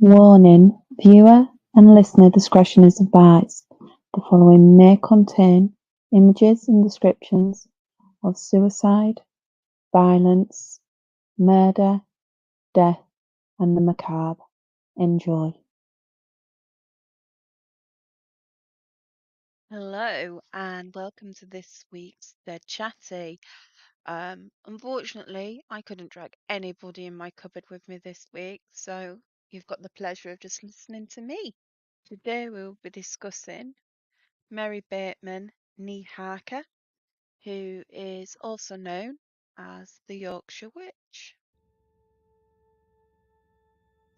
Warning: viewer and listener discretion is advised. The following may contain images and descriptions of suicide, violence, murder, death, and the macabre. Enjoy. Hello and welcome to this week's Chatty. Unfortunately, I couldn't drag anybody in my cupboard with me this week, so you've got the pleasure of just listening to me. Today we'll be discussing Mary Bateman, nee Harker, who is also known as the Yorkshire Witch.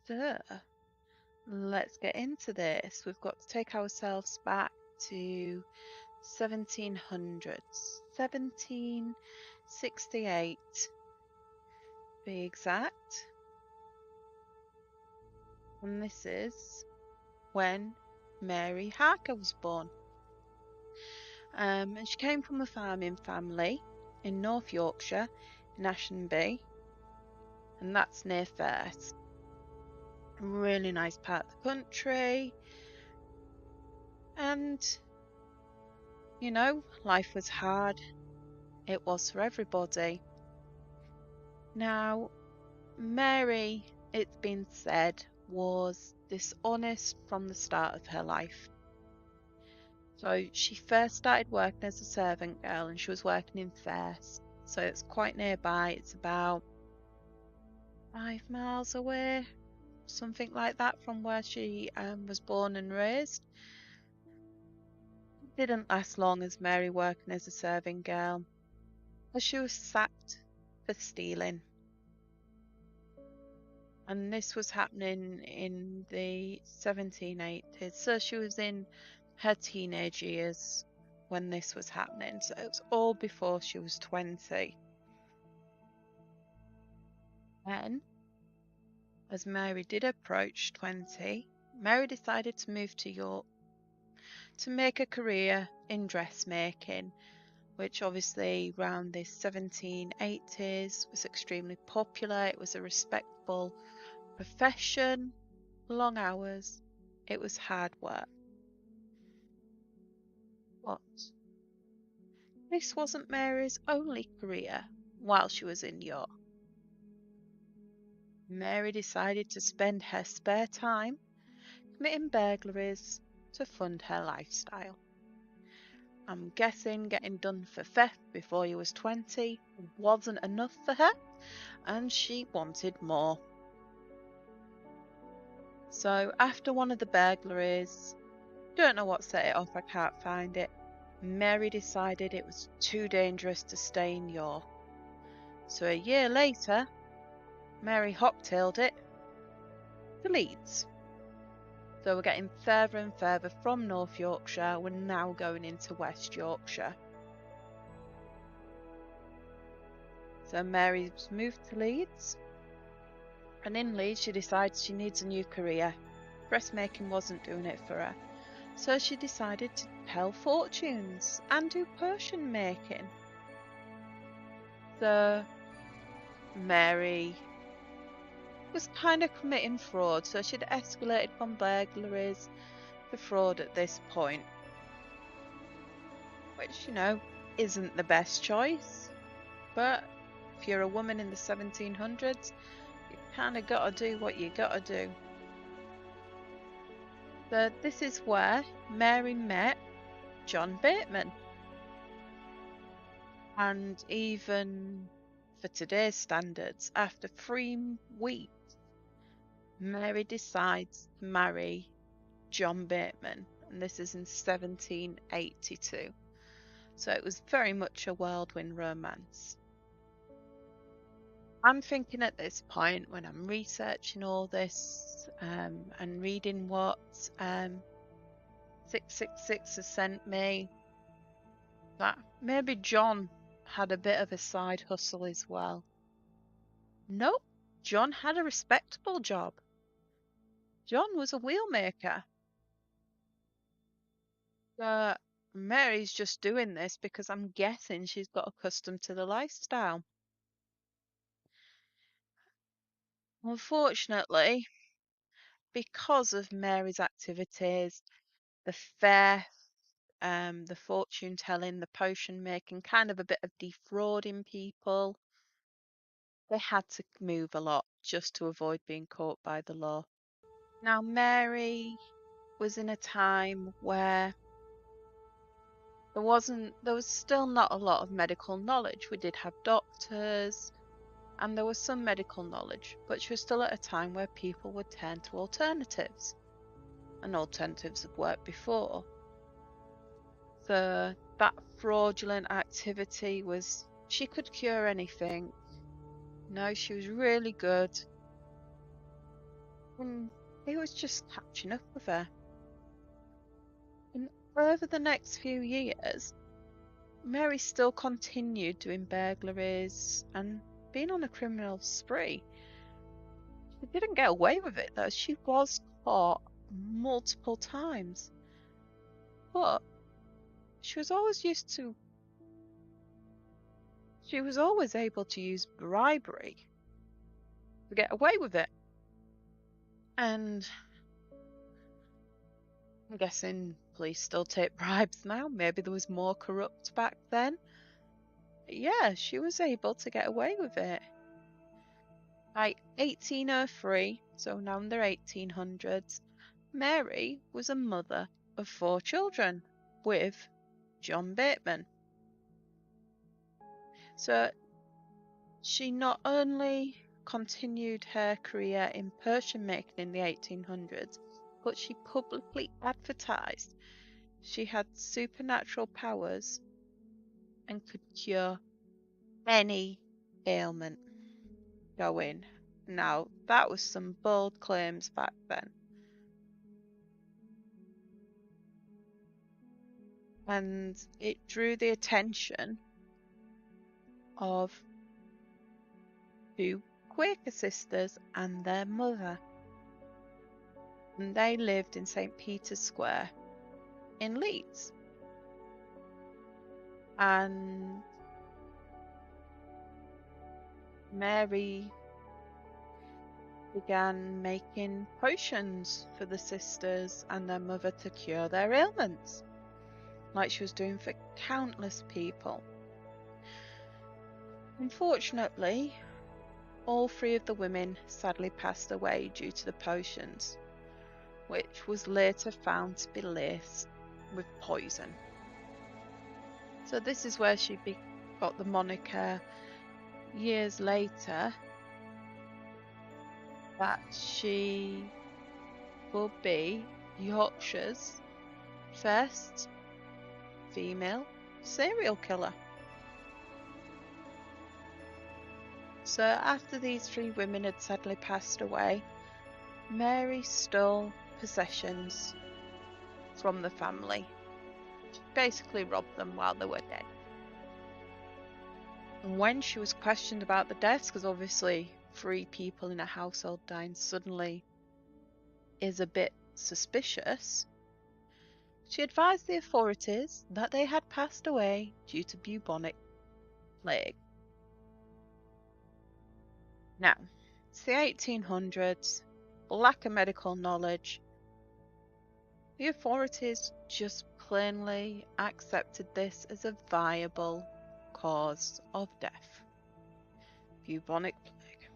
So, let's get into this. We've got to take ourselves back to 1700s, 1768 to be exact. And this is when Mary Harker was born. And she came from a farming family in North Yorkshire, in Ashenby, and that's near Firth. A really nice part of the country. And, you know, life was hard. It was for everybody. Now, Mary, it's been said, was dishonest from the start of her life. So she first started working as a servant girl and she was working in Firth. So it's quite nearby. It's about 5 miles away, something like that, from where she was born and raised. It didn't last long as Mary working as a serving girl, as she was sacked for stealing. And this was happening in the 1780s. So she was in her teenage years when this was happening. So it was all before she was 20. Then, as Mary did approach 20, Mary decided to move to York to make a career in dressmaking, which obviously around the 1780s was extremely popular. It was a respectable profession, long hours, it was hard work. But this wasn't Mary's only career while she was in York. Mary decided to spend her spare time committing burglaries to fund her lifestyle. I'm guessing getting done for theft before you was 20 wasn't enough for her, and she wanted more. So after one of the burglaries, don't know what set it off, I can't find it, Mary decided it was too dangerous to stay in York. So a year later, Mary hot-tailed it to Leeds. So we're getting further and further from North Yorkshire. We're now going into West Yorkshire. So Mary's moved to Leeds. And in Leeds, she decides she needs a new career. Dressmaking wasn't doing it for her. So she decided to tell fortunes and do potion making. So Mary was kind of committing fraud. So she'd escalated from burglaries to fraud at this point. Which, you know, isn't the best choice. But if you're a woman in the 1700s, you kind of got to do what you got to do. So this is where Mary met John Bateman. And even for today's standards, after 3 weeks, Mary decides to marry John Bateman. And this is in 1782. So it was very much a whirlwind romance. I'm thinking at this point, when I'm researching all this and reading what 666 has sent me, that maybe John had a bit of a side hustle as well. Nope, John had a respectable job. John was a wheelmaker. Mary's just doing this because I'm guessing she's got accustomed to the lifestyle. Unfortunately, because of Mary's activities, the theft, the fortune telling, the potion making, kind of a bit of defrauding people, they had to move a lot just to avoid being caught by the law. Now, Mary was in a time where there was still not a lot of medical knowledge. We did have doctors and there was some medical knowledge, but she was still at a time where people would turn to alternatives, and alternatives had worked before. That fraudulent activity was, she could cure anything. No, she was really good. And he was just catching up with her. And over the next few years, Mary still continued doing burglaries and being on a criminal spree. She didn't get away with it though. She was caught multiple times. But she was always able to use bribery to get away with it. And I'm guessing police still take bribes now. Maybe there was more corrupt back then. But yeah, she was able to get away with it. By 1803, so now in the 1800s, Mary was a mother of 4 children with John Bateman. So she not only continued her career in potion making in the 1800s, but she publicly advertised she had supernatural powers and could cure any ailment going. Now, that was some bold claims back then. And it drew the attention of 2 Quaker sisters and their mother. And they lived in St. Peter's Square in Leeds. And Mary began making potions for the sisters and their mother to cure their ailments, like she was doing for countless people. Unfortunately, all 3 of the women sadly passed away due to the potions, which was later found to be laced with poison. So this is where she got the moniker years later that she will be Yorkshire's first female serial killer. So after these 3 women had sadly passed away, Mary stole possessions from the family. She basically robbed them while they were dead. And when she was questioned about the deaths, because obviously 3 people in a household dying suddenly is a bit suspicious, she advised the authorities that they had passed away due to bubonic plague. Now, it's the 1800s, lack of medical knowledge. The authorities just plainly accepted this as a viable cause of death. Bubonic plague.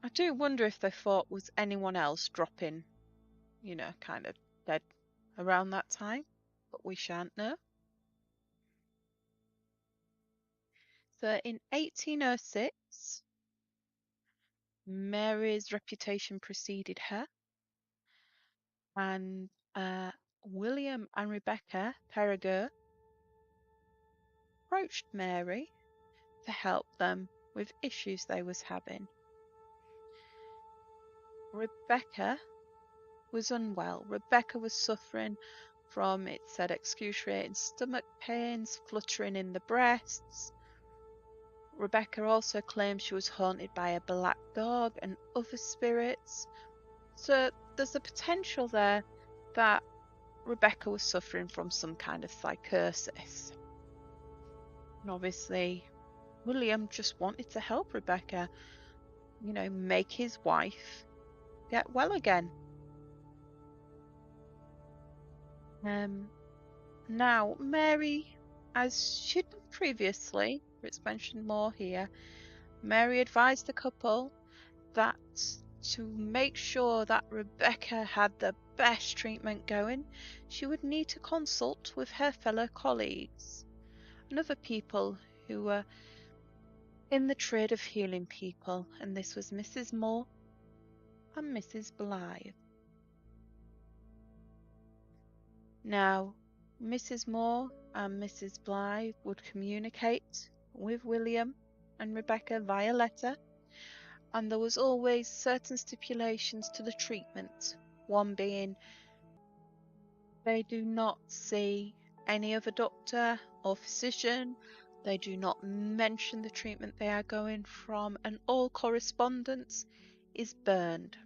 I do wonder if they thought was anyone else dropping, kind of dead around that time, but we shan't know. So in 1806, Mary's reputation preceded her, and William and Rebecca Perrigo approached Mary to help them with issues they was having. Rebecca was unwell. Rebecca was suffering from, it said, excruciating stomach pains, fluttering in the breasts. Rebecca also claimed she was haunted by a black dog and other spirits. So there's a potential there that Rebecca was suffering from some kind of psychosis. And obviously, William just wanted to help Rebecca, make his wife get well again. Now, Mary, as she'd done previously, it's mentioned more here, Mary advised the couple that to make sure that Rebecca had the best treatment going, she would need to consult with her fellow colleagues and other people who were in the trade of healing people, and this was Mrs. Moore and Mrs. Blythe. Now, Mrs. Moore and Mrs. Blythe would communicate with William and Rebecca via letter, and there was always certain stipulations to the treatment, one being they do not see any other doctor or physician, they do not mention the treatment they are going from, and all correspondence is burned.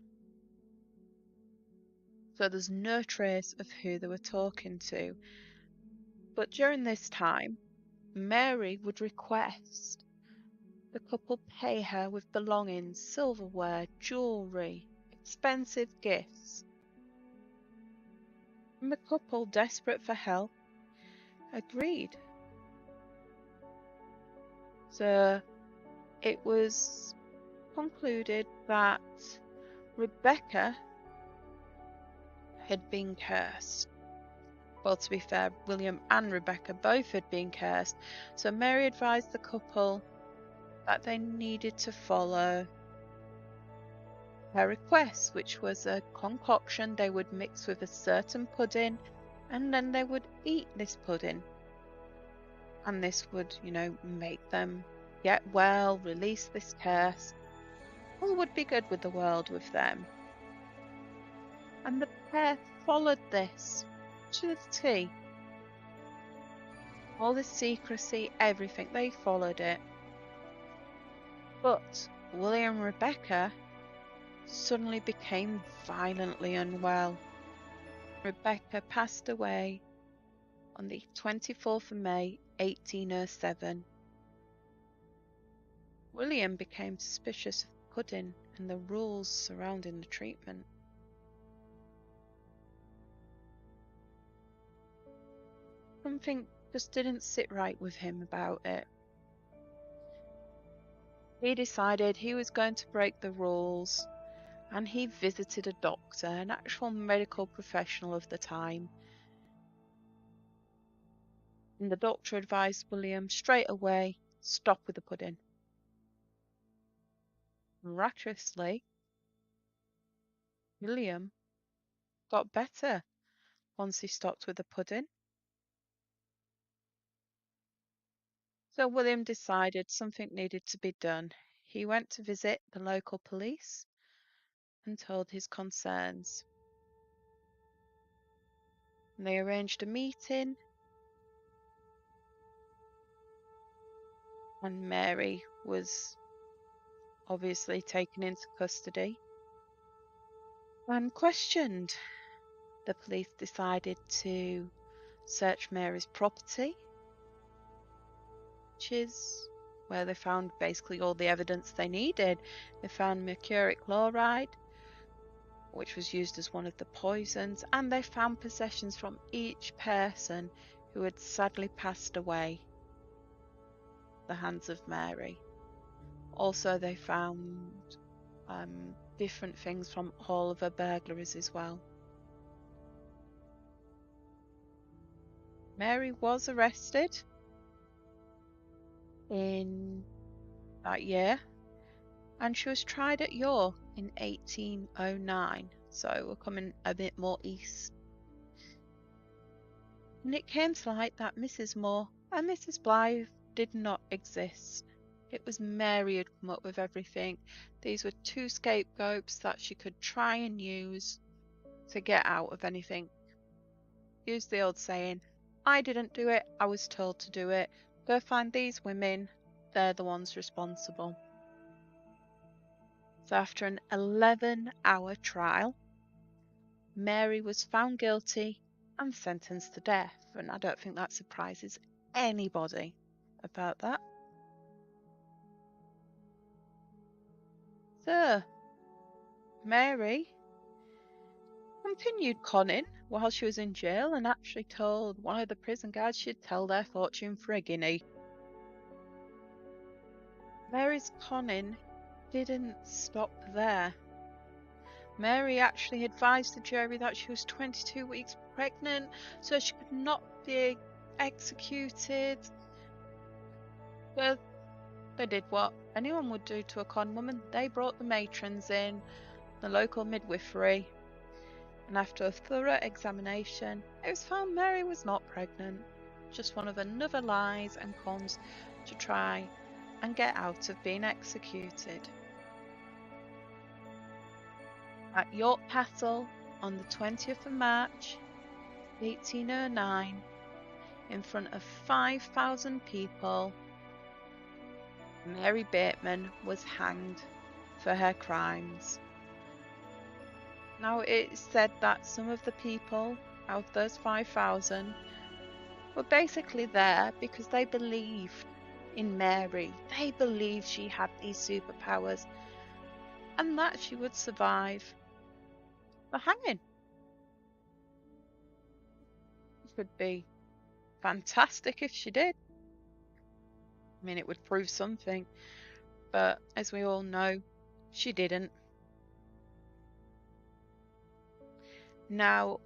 So there's no trace of who they were talking to. But during this time, Mary would request the couple pay her with belongings, silverware, jewellery, expensive gifts. And the couple, desperate for help, agreed. So it was concluded that Rebecca had been cursed. Well, to be fair, William and Rebecca both had been cursed. So Mary advised the couple that they needed to follow her request, which was a concoction they would mix with a certain pudding, and then they would eat this pudding. And this would, make them get well, release this curse. All would be good with the world with them. And the pair followed this to the T. All this secrecy, everything, they followed it. But William and Rebecca suddenly became violently unwell. Rebecca passed away on the 24th of May, 1807. William became suspicious of the pudding and the rules surrounding the treatment. Something just didn't sit right with him about it. He decided he was going to break the rules, and he visited a doctor, an actual medical professional of the time. And the doctor advised William straight away, stop with the pudding. Miraculously, William got better once he stopped with the pudding. So William decided something needed to be done. He went to visit the local police and told his concerns. And they arranged a meeting, and Mary was obviously taken into custody and questioned. The police decided to search Mary's property, which is where they found basically all the evidence they needed. They found mercuric chloride, which was used as one of the poisons, and they found possessions from each person who had sadly passed away at the hands of Mary. Also, they found different things from all of her burglaries as well. Mary was arrested in that year, and she was tried at York in 1809, so we're coming a bit more east. And it came to light that Mrs. Moore and Mrs. Blythe did not exist. It was Mary who had come up with everything. These were two scapegoats that she could try and use to get out of anything. Use the old saying, I didn't do it, I was told to do it. Go find these women, they're the ones responsible. So after an 11-hour trial, Mary was found guilty and sentenced to death. And I don't think that surprises anybody about that. So, Mary continued conning while she was in jail and actually told one of the prison guards she'd tell their fortune for a guinea. Mary's conning didn't stop there. Mary actually advised the jury that she was 22 weeks pregnant, so she could not be executed. But they did what anyone would do to a con woman. They brought the matrons in, the local midwifery, and after a thorough examination, it was found Mary was not pregnant, just one of another lies and cons to try and get out of being executed. At York Castle on the 20th of March, 1809, in front of 5,000 people, Mary Bateman was hanged for her crimes. Now, it's said that some of the people out of those 5,000 were basically there because they believed in Mary. They believed she had these superpowers and that she would survive the hanging. It would be fantastic if she did. I mean, it would prove something, but as we all know, she didn't. Now,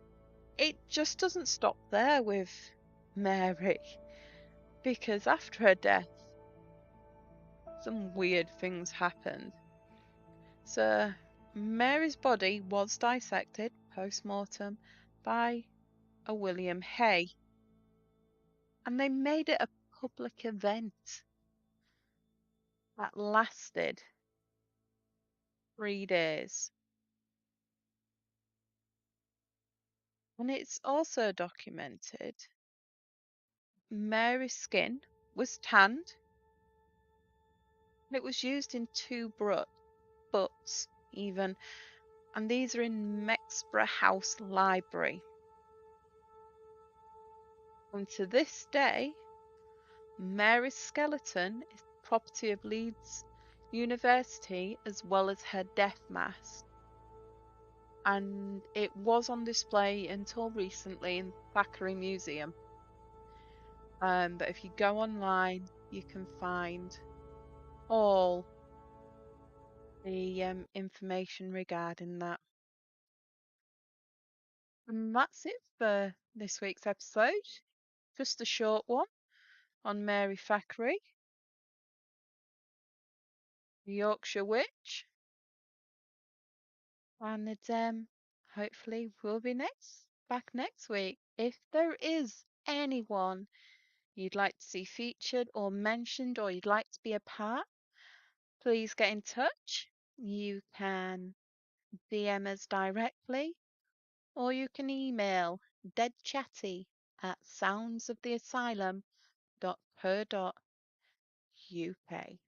it just doesn't stop there with Mary, because after her death, some weird things happened. So, Mary's body was dissected post-mortem by a William Hay, and they made it a public event that lasted 3 days. And it's also documented Mary's skin was tanned, and it was used in 2 butts even, and these are in Mexborough House Library. And to this day, Mary's skeleton is property of Leeds University as well as her death mask. And it was on display until recently in the Thackeray Museum. But if you go online, you can find all the information regarding that. And that's it for this week's episode. Just a short one on Mary Thackeray, the Yorkshire Witch. And hopefully we'll be back next week. If there is anyone you'd like to see featured or mentioned or you'd like to be a part, please get in touch. You can DM us directly or you can email deadchatty@soundsoftheasylum.co.uk.